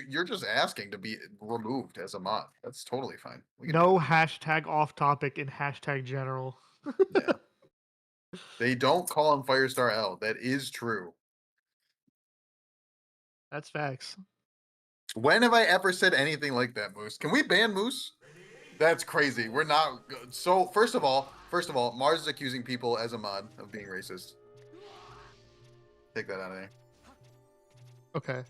you're just asking to be removed as a mod. That's totally fine. We can do no hashtag off topic in hashtag general. it. Yeah. They don't call him Firestar L. That is true. That's facts. When have I ever said anything like that, Moose? Can we ban Moose? That's crazy. We're not. So first of all, Mars is accusing people as a mod of being racist. Take that out of there. Okay,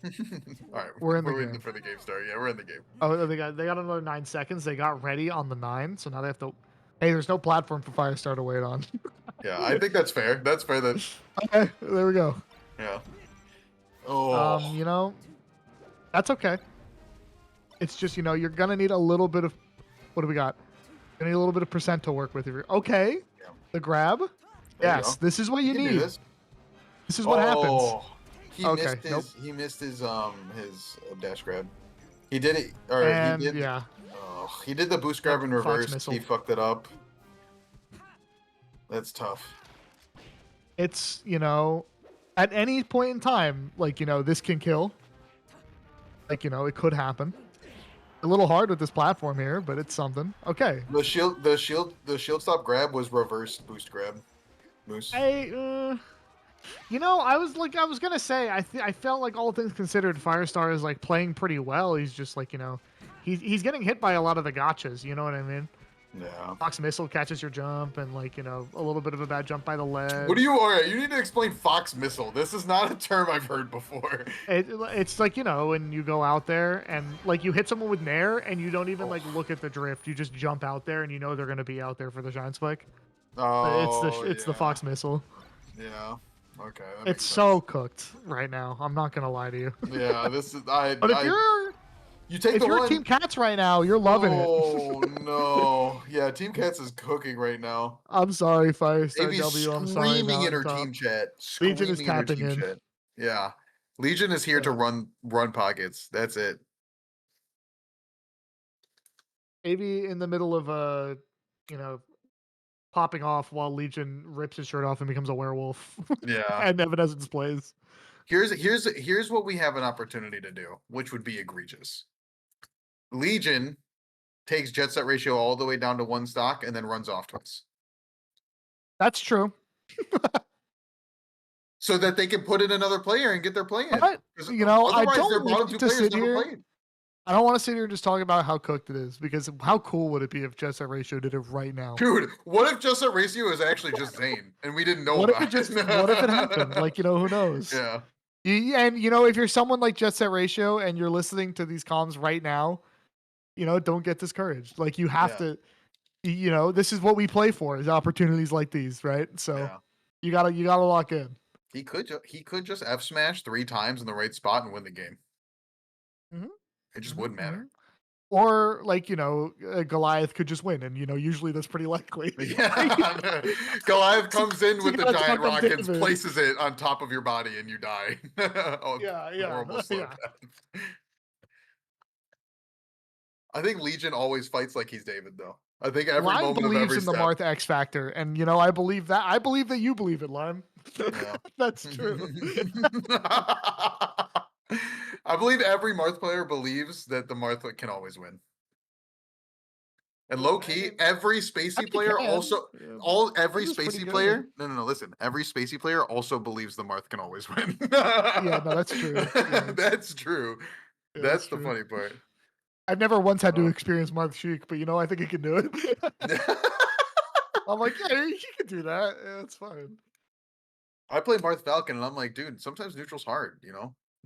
All right, we're in the we're waiting game. for the game start. Yeah, we're in the game. Oh, they got another 9 seconds. They got ready on the 9, so now they have to. Hey, there's no platform for Firestar to wait on. Yeah, I think that's fair. That's fair. That Okay, there we go. yeah. Oh, That's okay. It's just you're gonna need a little bit of. What do we got? Gonna need a little bit of percent to work with. Okay, yeah. the grab. There you Yes, go. this is what you can do need. this. This is what happens. Oh, he Okay, missed his. nope. He missed his dash grab. He did it, or And he did. yeah, Oh, he did the boost Nope, grab in Fox reverse. missile. He fucked it up. That's tough. it's at any point in time, like this can kill. Like it could happen. A little hard with this platform here, but it's something. Okay. The shield stop grab was reverse boost grab. Moose. I was gonna say I felt like all things considered, Firestar is like playing pretty well. He's just like he's getting hit by a lot of the gotchas. You know what I mean? Yeah. Fox missile catches your jump, and like a little bit of a bad jump by the ledge. What do you? All right, you need to explain Fox missile. This is not a term I've heard before. It's like when you go out there and like you hit someone with nair and you don't even like Oh. look at the drift. You just jump out there and they're gonna be out there for the shine spike. Oh, It's the yeah. Fox missile. Yeah. Okay. That It's makes so cooked right now. I'm not gonna lie to you. sense. Yeah. This is I. But You take if the you're one. Team Cats right now, you're loving it. Oh no. Yeah. Team Cats is cooking right now. I'm sorry, Firestar Maybe W. I'm sorry, screaming in her Mountaintop. team chat. Legion is Screaming in her tapping team in. chat. Yeah. Legion is here to Yeah. run pockets. That's it. Maybe in the middle of you know, popping off while Legion rips his shirt off and becomes a werewolf, Yeah. and Evanescence plays. Here's what we have an opportunity to do, which would be egregious. Legion takes jet set ratio all the way down to one stock and then runs off twice. That's true. So that they can put in another player and get their play in. But Because I otherwise their don't bottom want two to players sit never here. played. I don't want to sit here and just talk about how cooked it is, because how cool would it be if Jet Set Ratio did it right now? Dude, what if jet set ratio is actually just Zane and we didn't know What if about what if it happened? Like, who knows? Yeah. And if you're someone like Jet Set Ratio and you're listening to these comms right now, don't get discouraged. Like, you have Yeah. to, this is what we play for, is opportunities like these, right? So Yeah. you gotta lock in. he could just F smash 3 times in the right spot and win the game. Mhm, It just mhm, wouldn't matter. mhm. Or like, Goliath could just win, and usually that's pretty likely. Yeah, Goliath comes in So you with the gotta giant talk up rock and David. places it on top of your body, and you die. Oh, Yeah, the yeah, horrible slow yeah. death. I think Legion always fights like he's David, though. I think every Lime moment of believes every in the step. Marth X Factor, and I believe that. I believe that you believe it, Lime. Yeah. That's true. I believe every Marth player believes that the Marth can always win. And low key, every I spacey mean, player can. also all every Marth is pretty spacey good. player. No, listen. Every spacey player also believes the Marth can always win. Yeah, no, that's true. Yeah, That's true. yeah, that's That's the true. funny part. I've never once had to Uh, experience Marth Sheik, but I think he can do it. I'm like, yeah, he can do that. Yeah, it's fine. I play Marth Falcon, and I'm like, dude, sometimes neutral's hard.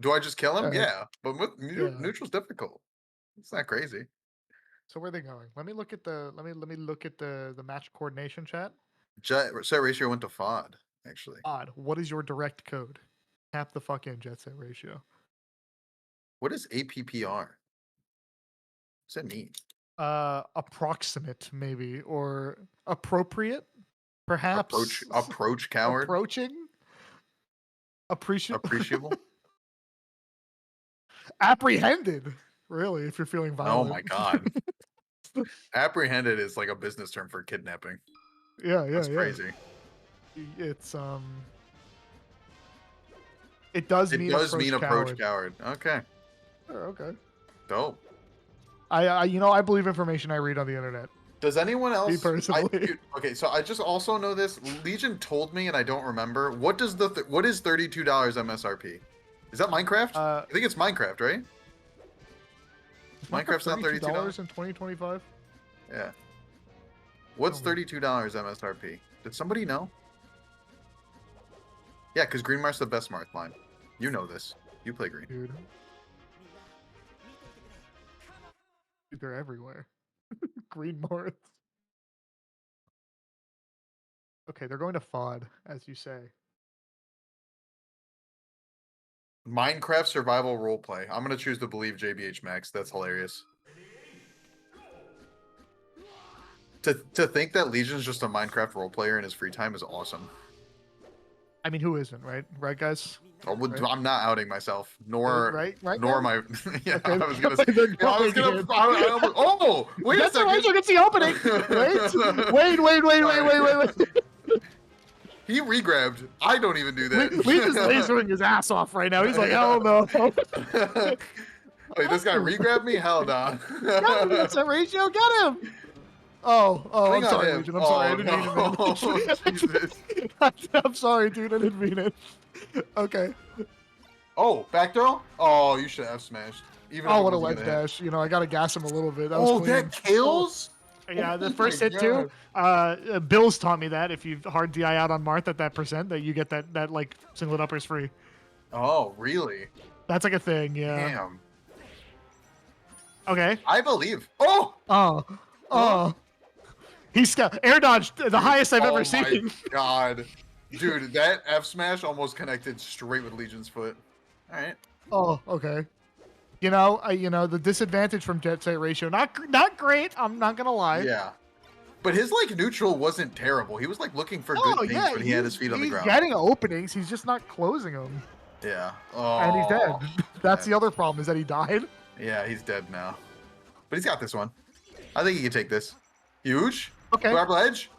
Do I just kill him? Yeah, Yeah, but with yeah. neutral's difficult. It's not crazy. So where are they going? Let me look at the match coordination chat. Set ratio went to FOD actually. Odd. What is your direct code? Tap the fuck in jet set ratio. What is APPR? What's that mean? Approximate maybe, or appropriate, perhaps. Approach coward. Approaching, appreciate, Appreciable. apprehended. Really, if you're feeling Oh violent. my god. Apprehended is like a business term for kidnapping. Yeah, yeah, That's yeah. crazy. It's it does It mean does mean approach approach coward. coward. Okay. Sure, okay. Dope. I believe information I read on the internet. Does anyone Me else? personally. Okay, so I just also know this. Legion told me, and I don't remember. What is $32 MSRP? Is that Minecraft? uh, I think it's Minecraft, right? is Minecraft Minecraft's not $32. $32 in 2025? Yeah. What's Tell me. $32 MSRP? Did somebody know? Yeah, because Green Marth's the best Marth line. You know this. You play Green. Dude. They're everywhere. Green Marth. Okay, they're going to FOD, as you say. Minecraft survival roleplay. I'm gonna choose to believe JBH Max. That's hilarious. To think that Legion's just a Minecraft role player in his free time is awesome. I mean, who isn't, right? Right, guys? Right? I'm not outing myself, nor Right? Right, nor man? am I. Yeah, Okay, I was gonna. Say, they're yeah, I was going gonna. in. Oh, wait a That's all right, second. you can see opening. Wait. He regrabbed. I don't even do Leaf is that. lasering his ass off right now. He's like, hell no. Wait, this guy regrabbed me? Hell nah. Got him, that's a ratio. Get him. Oh, Swing I'm on sorry, him. Legion. I'm sorry. I Oh didn't mean no. it, Jesus. man. I'm sorry, dude. I didn't mean it. Okay. Oh, back throw? Oh, you should have smashed. Even if Oh, it what a wasn't ledge gonna hit. dash. I got to gas him a little bit. That was clean. That kills? Yeah, the Oh first my hit too. God. Bill's taught me that if you hard DI out on Marth at that percent, that you get that like singlet uppers free. Oh, really? That's like a thing. Yeah. Damn. Okay. I believe. Oh! Oh. He's air dodge, the highest I've ever seen. My God. Dude, that F smash almost connected straight with Legion's foot. All right. Oh, okay. The disadvantage from jet set ratio, not great. I'm not gonna lie. Yeah. But his like neutral wasn't terrible. He was like looking for Oh good things yeah, when he had his feet on the he's ground. getting openings. He's just not closing them. Yeah. And he's dead. Oh. That's the other problem, is that he died. Yeah, he's dead now. But he's got this one. I think he can take this. Huge. Okay. Grab ledge.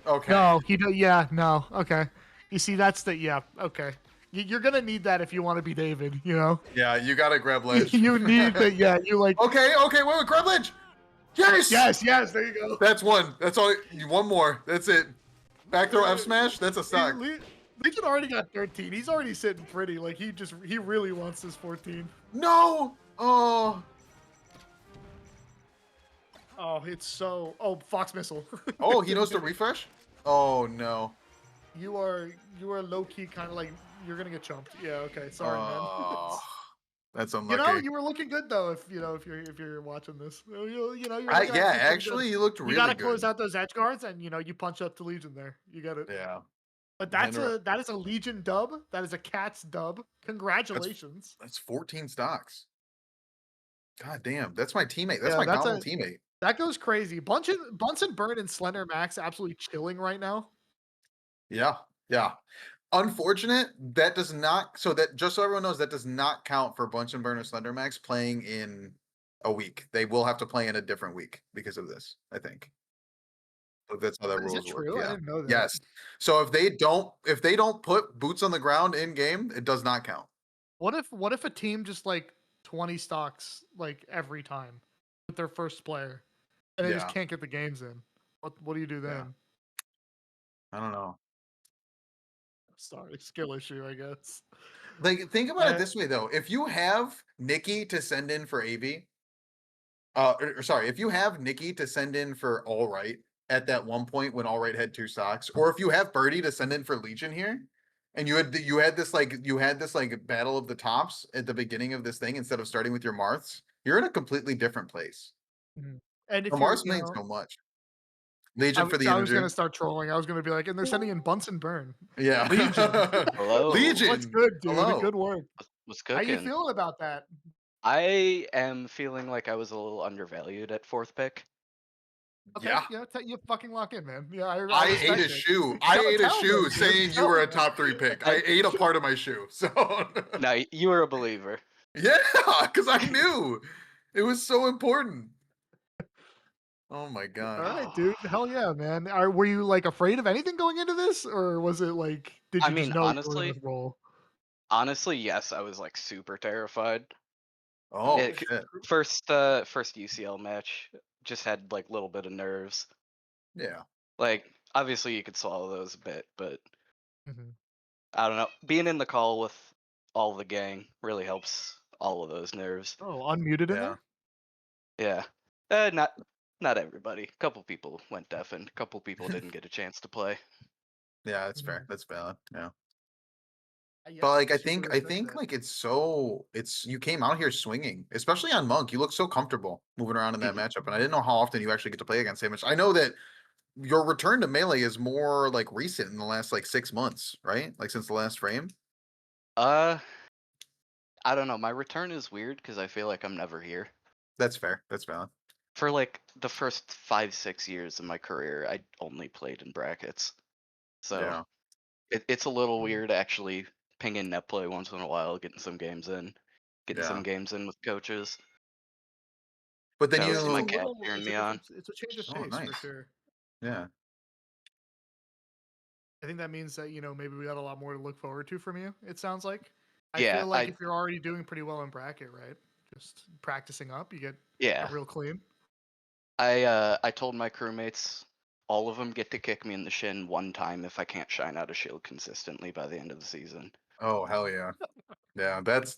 Okay. No, yeah, no. Okay. You see, that's yeah. Okay. You're gonna need that if you want to be David. Yeah, you gotta grab ledge. You need that. Yeah, you like. Okay, wait, grab ledge. Yes. Yes. There you go. That's one. That's all. One more. That's it. Back throw F smash. That's a stock. Legion already got 13. He's already sitting pretty. Like he really wants this 14. No. Oh. Oh, it's so. Oh, Fox missile. Oh, he knows to refresh. Oh no. You are low key kind of like you're gonna get chumped. Yeah. Okay. Sorry, man. That's unlucky. You were looking good though. If you're watching this, you're. Yeah, actually, he looked really good. You gotta close out those edge guards, and you punch up to Legion there. You got it. Yeah. But Hand around. that is a Legion dub. That is a Cats dub. That's Congratulations. that's 14 stocks. God damn, that's my teammate. That's Yeah, my that's common a teammate. that goes crazy. Bunsen Burn and Slender Max absolutely chilling right now. Yeah, yeah. Unfortunate, that does not so that just so everyone knows, that does not count for Bunch and Burner Slender Max playing in a week. They will have to play in a different week because of this, I think. So that's how that Is that rules work. true? I Yeah. didn't know that. Yes. So if they don't put boots on the ground in game, it does not count. What if a team just like 20 stocks like every time with their first player and they just Yeah. can't get the games in? What do you do Yeah. then? I don't know. Sorry, skill issue, I guess. Like think about it Uh, this way though. If you have Nikki to send in for AV, or sorry, if you have Nikki to send in for All Right at that one point when All Right had two stocks, or if you have Birdie to send in for Legion here, and you had this like battle of the tops at the beginning of this thing instead of starting with your Marths, you're in a completely different place. mhm. And The if you're, Marths mean so much. I Legion was for the I was energy. gonna start trolling. I was gonna be like, and they're sending in Bunsen Burn. Legion. Yeah. Hello. What's Legion. good, dude? Hello. Good work. What's How you cooking? feeling about that? I am feeling like I was a little undervalued at fourth pick. Okay, Yeah. yeah, you fucking lock in, man. Yeah, I I ate respect a it. shoe. I ate a Tell shoe them, dude. saying you Tell were a them. top three pick. I I ate a part of my shoe. So Now you were a believer. yeah, because I knew it was so important. Oh my All god. right, dude. Hell yeah, man. Were you like afraid of anything going into this, or was it like, did I you just mean, know you were in this role? honestly, yes, I was like super terrified. Oh It, shit. first UCL match just had like a little bit of nerves. Yeah. Like obviously you could swallow those a bit, but Mhm. I don't know. Being in the call with all the gang really helps all of those nerves. Oh, unmuted in Yeah. there? Yeah. Not everybody. A couple people went deaf and a couple people didn't get a chance to play. Yeah, that's fair. Mhm. That's valid. Yeah. But Yeah, like I super think I respect think that. like it's you came out here swinging, especially on Monk. You look so comfortable moving around in that Mhm. matchup, and I didn't know how often you actually get to play against him. I know that your return to melee is more like recent in the last like 6 months, right? Like since the last frame. Uh, I don't know. My return is weird because I feel like I'm never here. That's fair. That's valid. For like the first 5, 6 years of my career, I only played in brackets. So Yeah. it's a little Mhm. weird actually pinging net play once in a while, getting some Yeah. games in with coaches. But then Shout out to my It's a you cat little, cheering it's a me on. different, it's a change of oh pace for nice. sure. Yeah. I think that means that, maybe we got a lot more to look forward to from you, it sounds like. I Yeah, feel like if you're already doing pretty well in bracket, right? Just practicing up, you get yeah. real clean. I told my crewmates all of them get to kick me in the shin one time if I can't shine out a shield consistently by the end of the season. Oh hell yeah. Yeah. That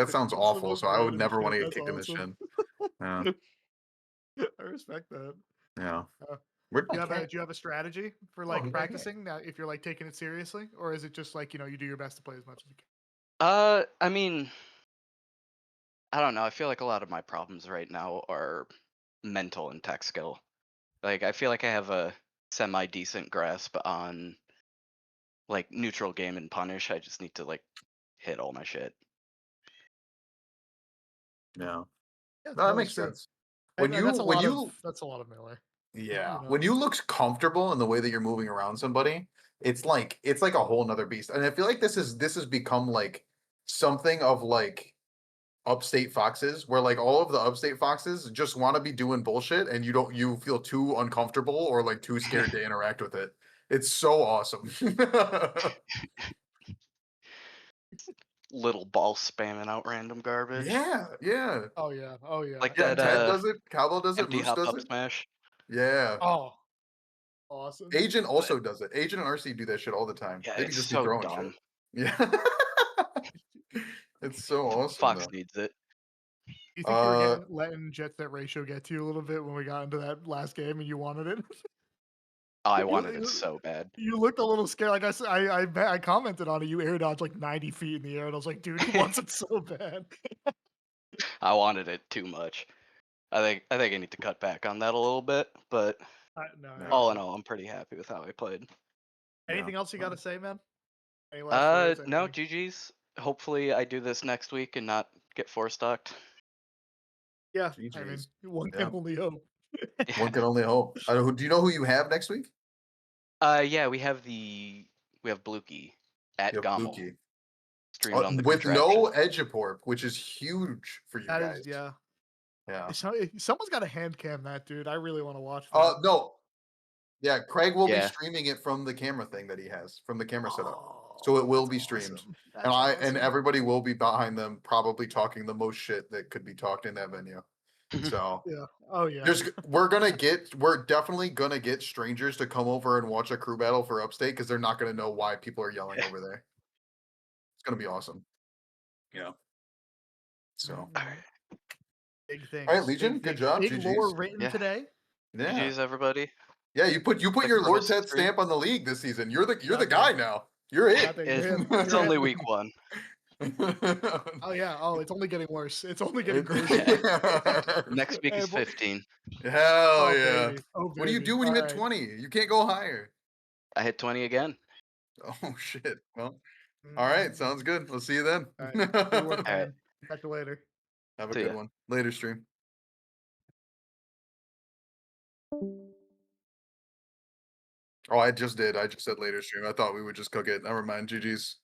sounds awful. Almost So I would random never want shit. to get That's kicked in the awesome. shin. Yeah. I respect that. Yeah. Uh, Where'd do my you have a cat? do you have a strategy for Oh, like he's right here. practicing now if you're like taking it seriously, or is it just like you do your best to play as much as you can? I mean, I don't know. I feel like a lot of my problems right now are mental and tech skill. Like I feel like I have a semi decent grasp on like neutral game and punish. I just need to like hit all my shit. Yeah. Yeah, No, that no, that's makes true. sense. And, When and you that's a when lot of you that's a lot of melee. Yeah, You know. when you look comfortable in the way that you're moving around somebody, it's like a whole nother beast. And I feel like this has become like something of like upstate foxes, where like all of the upstate foxes just want to be doing bullshit, and you feel too uncomfortable or like too scared to interact with it. It's so awesome. Little ball spamming out random garbage. Yeah, yeah. Oh yeah, oh yeah. Like Yeah, that And Ted does it, Cowbell does it, empty Moose hop does up it. smash. Yeah. oh, awesome. Agent But also does it. Agent and RC do that shit all the time. yeah, They be it's just be so throwing shit. dumb. Yeah. It's so awesome Fox though. needs it. Do you think you were Uh getting letting Jet Set ratio get to you a little bit when we got into that last game and you wanted it? Oh, I you, wanted it you so bad. you looked a little scared. Like I said, I commented on it. You air dodged like 90 feet in the air, and I was like, dude, he wants it so bad. I wanted it too much. I think I need to cut back on that a little bit, but No, I yeah. all get in it. all, I'm pretty happy with how I played. Anything else you got to say, man? Any last words? No, Anything? GG's. Hopefully, I do this next week and not get four stocked. Yeah, I mean, GG's. one Yeah. can only hope. One can only hope. Do you know who you have next week? Yeah, we have Blukey You at have Gommel Lukey. streaming on the With no contraption. Edgeport, which is huge for you That guys. is, yeah. Yeah. Someone's got to hand cam that, dude. I really want to watch that. No. Yeah, Craig will be Yeah. streaming it from the camera thing that he has, from the camera setup. Oh, So it will that's be streamed. awesome. And That's and awesome. everybody will be behind them, probably talking the most shit that could be talked in that venue. So Yeah. Oh yeah. we're definitely gonna get strangers to come over and watch a crew battle for Upstate because they're not gonna know why people are yelling over there. It's gonna be awesome. Yeah. So Mhm. All right. Big all right, things. Legion, Big good things. job. Big lore GG's. written Yeah. today. Yeah. GG's, everybody. Yeah, you put Looking your forward Lord to Ted stream. stamp on the league this season. You're the Goddamn. guy now. You're it. Goddamn, you're It's, him. it's You're only him. week one. Oh yeah. Oh, it's only getting worse. It's only getting It- crazier. Next week Hey, is 15. Hell oh yeah. baby. Oh What do you baby. do when you All hit right. 20? You can't go higher. I hit 20 again. Oh shit. Well, all right, Mm-mm-mm. sounds good. We'll see you then. All right. Good work, All right. man. Catch you later. Have a See good ya. one. Later stream. Oh, I just did. I just said later stream. I thought we would just cook it. Never mind. GG's.